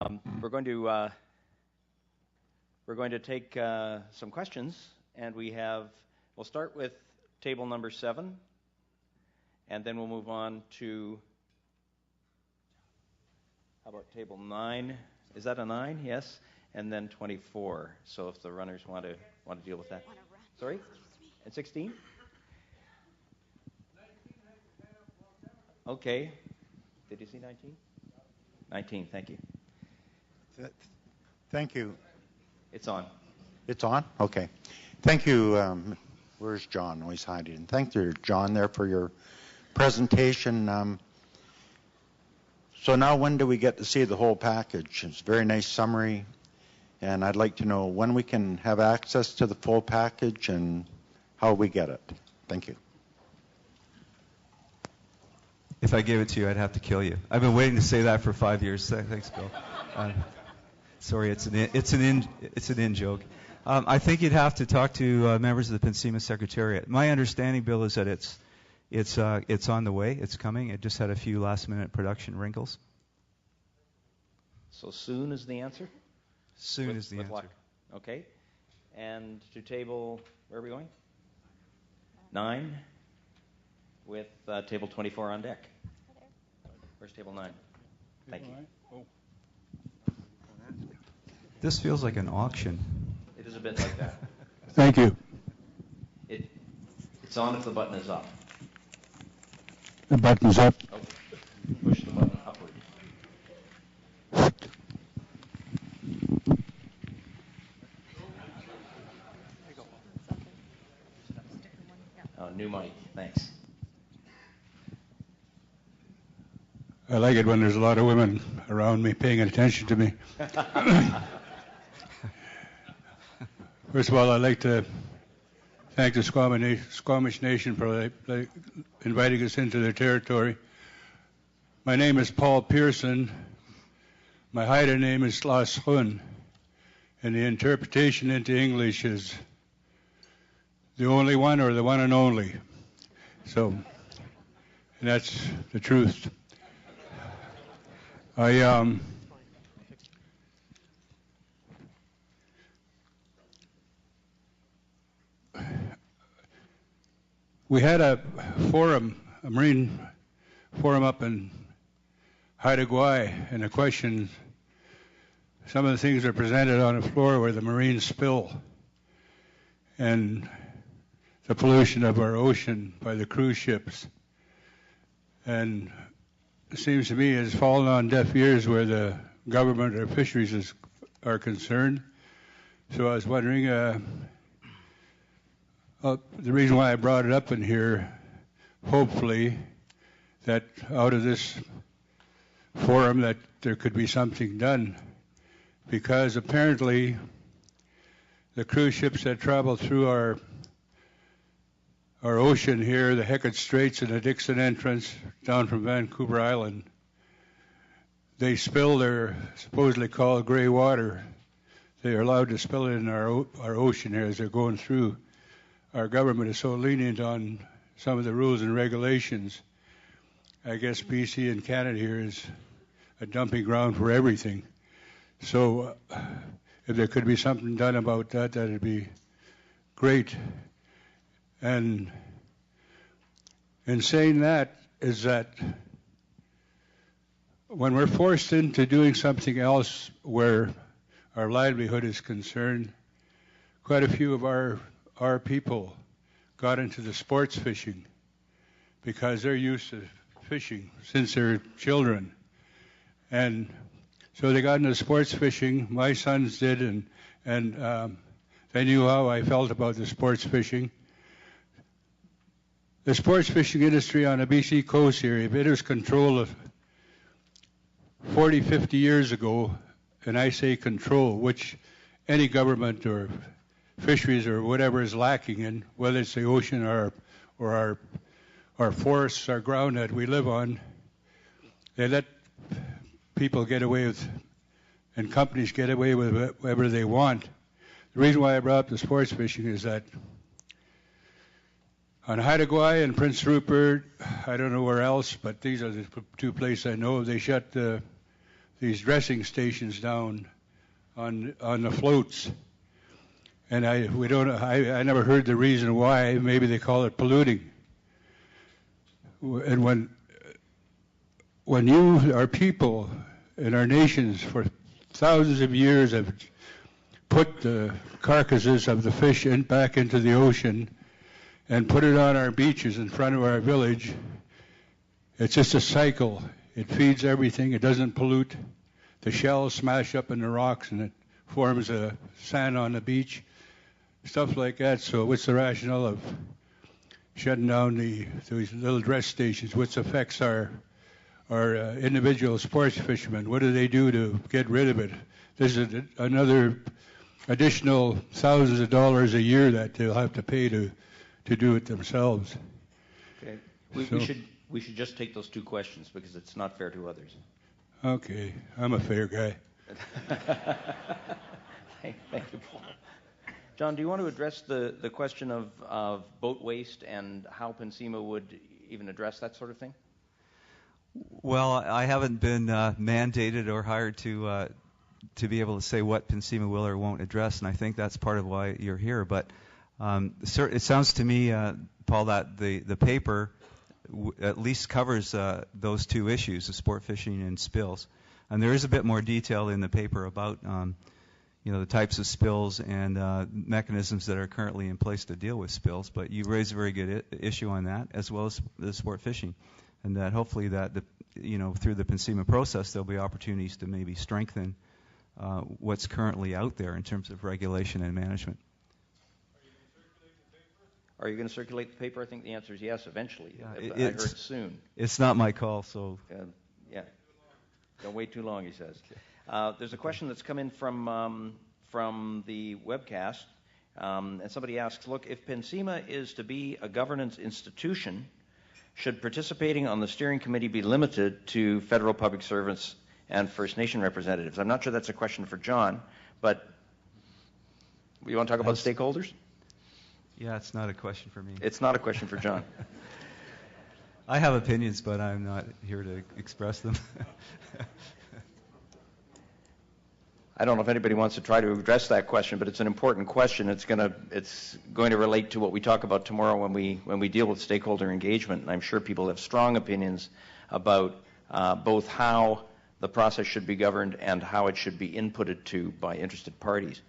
We're going to take some questions, and we'll start with table number 7, and then we'll move on to, how about table 9? Is that a 9? Yes. And then 24. So if the runners want to deal with that. Sorry? And 16? Okay. Did you see 19? 19, thank you. Thank you. It's on. It's on? Okay. Thank you. Where's John? Oh, he's hiding. Thank you, John, there for your presentation. So now when do we get to see the whole package? It's a very nice summary, and I'd like to know when we can have access to the full package and how we get it. Thank you. If I gave it to you, I'd have to kill you. I've been waiting to say that for 5 years. Thanks, Bill. Sorry, it's an in joke. I think you'd have to talk to members of the PNCIMA Secretariat. My understanding, Bill, is that it's on the way. It's coming. It just had a few last-minute production wrinkles. So soon is the answer? Soon is the answer. Luck. Okay. And to table, where are we going? 9, with table 24 on deck. Where's table 9? Thank you. This feels like an auction. It is a bit like that. Thank you. It's on if the button is up. The button's up. Oh, push the button upward. Oh, new mic. Thanks. I like it when there's a lot of women around me paying attention to me. First of all, I'd like to thank the Squamish Nation for inviting us into their territory. My name is Paul Pearson. My Haida name is Las Hun, and the interpretation into English is the only one or the one and only. So, and that's the truth. We had a marine forum up in Haida Gwaii, and the questions, some of the things are presented on the floor where the marine spill and the pollution of our ocean by the cruise ships. And it seems to me it's fallen on deaf ears where the government or fisheries are concerned. So I was wondering, the reason why I brought it up in here, hopefully, that out of this forum that there could be something done, because apparently the cruise ships that travel through our ocean here, the Hecate Straits and the Dixon Entrance down from Vancouver Island, they spill their supposedly called gray water. They are allowed to spill it in our ocean here as they're going through. Our government is so lenient on some of the rules and regulations. I guess BC and Canada here is a dumping ground for everything. So if there could be something done about that, that'd be great. And in saying that is that when we're forced into doing something else where our livelihood is concerned, quite a few of our people got into the sports fishing because they're used to fishing since they're children. And so they got into sports fishing. My sons did, and they knew how I felt about the sports fishing. The sports fishing industry on the BC coast here, if it was controlled 40, 50 years ago, and I say control, which any government or fisheries or whatever is lacking in, whether it's the ocean or our forests, our ground that we live on, they let people get away with, and companies get away with whatever they want. The reason why I brought up the sports fishing is that on Haida Gwaii and Prince Rupert, I don't know where else, but these are the two places I know, they shut the these dressing stations down on the floats. And I never heard the reason why. Maybe they call it polluting. And when our people in our nations for thousands of years have put the carcasses of the fish back into the ocean and put it on our beaches in front of our village, it's just a cycle. It feeds everything. It doesn't pollute. The shells smash up in the rocks and it forms a sand on the beach, stuff like that. So what's the rationale of shutting down those little dress stations, which affects our individual sports fishermen? What do they do to get rid of it? This is another additional thousands of dollars a year that they'll have to pay to do it themselves. Okay. We should just take those two questions because it's not fair to others. Okay. I'm a fair guy. Thank you, Paul. John, do you want to address the question of boat waste and how PNCIMA would even address that sort of thing? Well, I haven't been mandated or hired to be able to say what PNCIMA will or won't address, and I think that's part of why you're here. But it sounds to me, Paul, that the paper at least covers those two issues, of sport fishing and spills. And there is a bit more detail in the paper about the types of spills and mechanisms that are currently in place to deal with spills. But you raise a very good issue on that, as well as the sport fishing, and that hopefully that through the PNCIMA process there'll be opportunities to maybe strengthen what's currently out there in terms of regulation and management. Are you going to circulate the paper? I think the answer is yes, eventually. Yeah, I heard soon. It's not my call, so... Yeah. Don't wait too long, he says. There's a question that's come in from the webcast, and somebody asks, look, if PNCIMA is to be a governance institution, should participating on the steering committee be limited to federal public servants and First Nation representatives? I'm not sure that's a question for John, but you want to talk about stakeholders? Yeah, it's not a question for me. It's not a question for John. I have opinions, but I'm not here to express them. I don't know if anybody wants to try to address that question, but it's an important question. It's going to relate to what we talk about tomorrow when we deal with stakeholder engagement. And I'm sure people have strong opinions about both how the process should be governed and how it should be inputted to by interested parties.